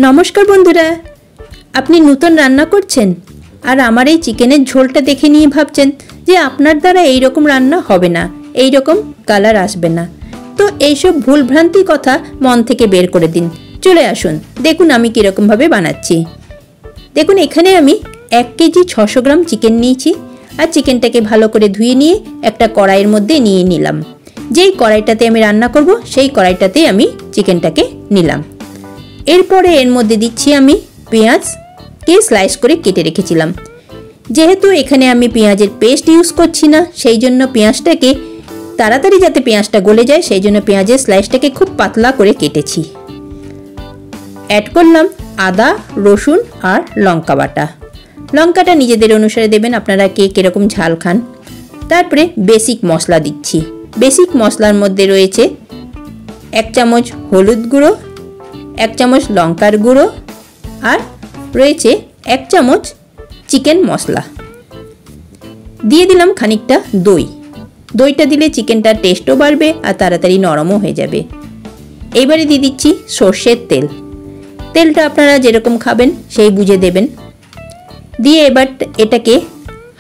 নমস্কার বন্ধুরা, আপনি নতুন রান্না করছেন আর আমার এই চিকেনের ঝোলটা দেখে নিয়ে ভাবছেন যে আপনার দ্বারা এই রকম রান্না হবে না, এই রকম কালার আসবে না। তো এইসব ভুলভ্রান্তি কথা মন থেকে বের করে দিন। চলে আসুন, দেখুন আমি কীরকমভাবে বানাচ্ছি। দেখুন এখানে আমি 1 কেজি 600 গ্রাম চিকেন নিয়েছি আর চিকেনটাকে ভালো করে ধুয়ে নিয়ে একটা কড়াইয়ের মধ্যে নিয়ে নিলাম। যেই কড়াইটাতে আমি রান্না করব সেই কড়াইটাতেই আমি চিকেনটাকে নিলাম। এরপরে এর মধ্যে দিচ্ছি আমি পেঁয়াজকে স্লাইস করে কেটে রেখেছিলাম। যেহেতু এখানে আমি পেঁয়াজের পেস্ট ইউজ করছি না, সেই জন্য পেঁয়াজটাকে তাড়াতাড়ি যাতে পেঁয়াজটা গলে যায় সেই জন্য পেঁয়াজের স্লাইসটাকে খুব পাতলা করে কেটেছি। অ্যাড করলাম আদা, রসুন আর লঙ্কা বাটা। লঙ্কাটা নিজেদের অনুসারে দেবেন, আপনারা কে কীরকম ঝাল খান। তারপরে বেসিক মশলা দিচ্ছি। বেসিক মশলার মধ্যে রয়েছে 1 চামচ হলুদ গুঁড়ো, 1 চামচ লঙ্কার গুঁড়ো আর রয়েছে 1 চামচ চিকেন মশলা। দিয়ে দিলাম খানিকটা দই। দইটা দিলে চিকেনটার টেস্টও বাড়বে আর তাড়াতাড়ি নরমও হয়ে যাবে। এইবারে দিয়ে দিচ্ছি সর্ষের তেল। তেলটা আপনারা যেরকম খাবেন সেই বুঝে দেবেন। দিয়ে এবার এটাকে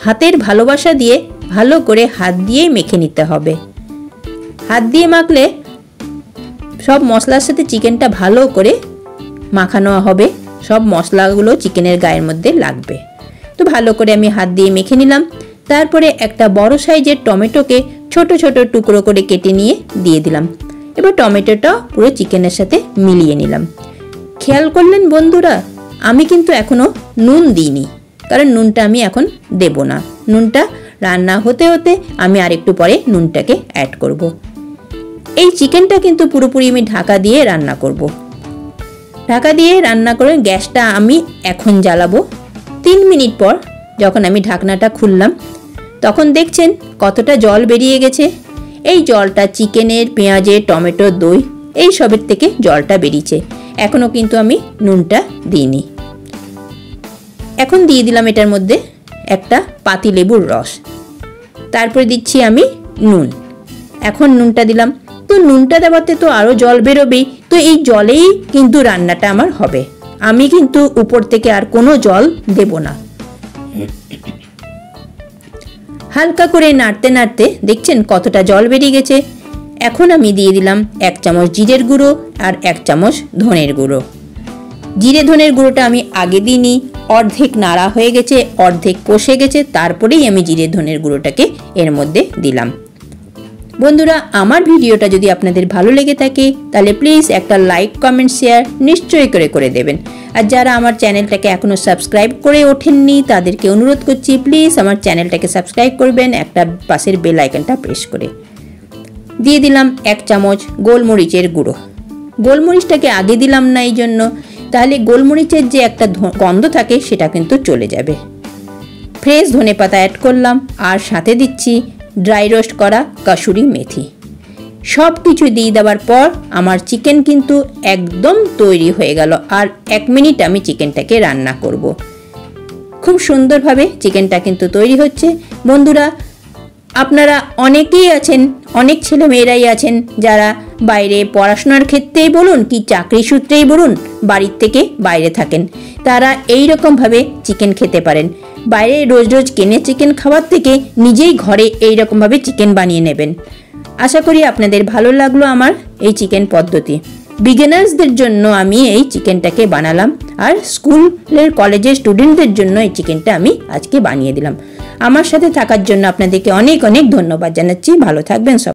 হাতের ভালোবাসা দিয়ে ভালো করে হাত দিয়েই মেখে নিতে হবে। হাত দিয়ে মাখলে সব মশলার সাথে চিকেনটা ভালো করে মাখানো হবে, সব মশলাগুলো চিকেনের গায়ের মধ্যে লাগবে। তো ভালো করে আমি হাত দিয়ে মেখে নিলাম। তারপরে একটা বড় সাইজের টমেটোকে ছোট ছোট টুকরো করে কেটে নিয়ে দিয়ে দিলাম। এবার টমেটোটা পুরো চিকেনের সাথে মিলিয়ে নিলাম। খেয়াল করলেন বন্ধুরা, আমি কিন্তু এখনও নুন দিইনি, কারণ নুনটা আমি এখন দেব না। নুনটা রান্না হতে হতে আমি আরেকটু পরে নুনটাকে অ্যাড করব। এই চিকেনটা কিন্তু পুরোপুরি আমি ঢাকা দিয়ে রান্না করব। ঢাকা দিয়ে রান্না করে গ্যাসটা আমি এখন জ্বালাবো। 3 মিনিট পর যখন আমি ঢাকনাটা খুললাম তখন দেখছেন কতটা জল বেরিয়ে গেছে। এই জলটা চিকেনের, পেঁয়াজের, টমেটো, দই এই সবের থেকে জলটা বেরিয়েছে। এখনও কিন্তু আমি নুনটা দিইনি। এখন দিয়ে দিলাম এটার মধ্যে একটা পাতিলেবুর রস। তারপরে দিচ্ছি আমি নুন। এখন নুনটা দিলাম। তো নুনটা দেওয়াতে তো আরও জল বেরোবেই, তো এই জলেই কিন্তু রান্নাটা আমার হবে। আমি কিন্তু উপর থেকে আর কোনো জল দেব না। হালকা করে নাড়তে নাড়তে দেখছেন কতটা জল বেরিয়ে গেছে। এখন আমি দিয়ে দিলাম 1 চামচ জিরের গুঁড়ো আর 1 চামচ ধনের গুঁড়ো। জিরে ধনের গুঁড়োটা আমি আগে দিইনি, অর্ধেক নাড়া হয়ে গেছে, অর্ধেক কষে গেছে, তারপরেই আমি জিরে ধনের গুঁড়োটাকে এর মধ্যে দিলাম। বন্ধুরা, আমার ভিডিওটা যদি আপনাদের ভালো লেগে থাকে তাহলে প্লিজ একটা লাইক, কমেন্ট, শেয়ার নিশ্চয়ই করে দেবেন। আর যারা আমার চ্যানেলটাকে এখনও সাবস্ক্রাইব করে ওঠেননি তাদেরকে অনুরোধ করছি প্লিজ আমার চ্যানেলটাকে সাবস্ক্রাইব করবেন, একটা পাশের বেল আইকনটা প্রেস করে। দিয়ে দিলাম 1 চামচ গোলমরিচের গুঁড়ো। গোলমরিচটাকে আগে দিলাম না এই জন্য, তাহলে গোলমরিচের যে একটা গন্ধ থাকে সেটা কিন্তু চলে যাবে। ফ্রেশ ধনেপাতা অ্যাড করলাম আর সাথে দিচ্ছি ড্রাই রোস্ট করা কাসুরি মেথি। সব কিছু দিয়ে দেওয়ার পর আমার চিকেন কিন্তু একদম তৈরি হয়ে গেল। আর 1 মিনিট আমি চিকেনটাকে রান্না করব। খুব সুন্দরভাবে চিকেনটা কিন্তু তৈরি হচ্ছে। বন্ধুরা, আপনারা অনেকেই আছেন, অনেক ছেলে মেয়েরাই আছেন যারা বাইরে পড়াশোনার ক্ষেত্রেই বলুন কি চাকরি সূত্রেই বলুন বাড়ির থেকে বাইরে থাকেন। তারা এই রকমভাবে চিকেন খেতে পারেন। বাইরে রোজ রোজ কিনে চিকেন খাওয়ার থেকে নিজেই ঘরে এই রকমভাবে চিকেন বানিয়ে নেবেন। আশা করি আপনাদের ভালো লাগলো আমার এই চিকেন পদ্ধতি। বিগিনার্সদের জন্য আমি এই চিকেনটাকে বানালাম আর স্কুলের কলেজের স্টুডেন্টদের জন্য এই চিকেনটা আমি আজকে বানিয়ে দিলাম। আমার সাথে থাকার জন্য আপনাদেরকে অনেক অনেক ধন্যবাদ জানাচ্ছি। ভালো থাকবেন সব।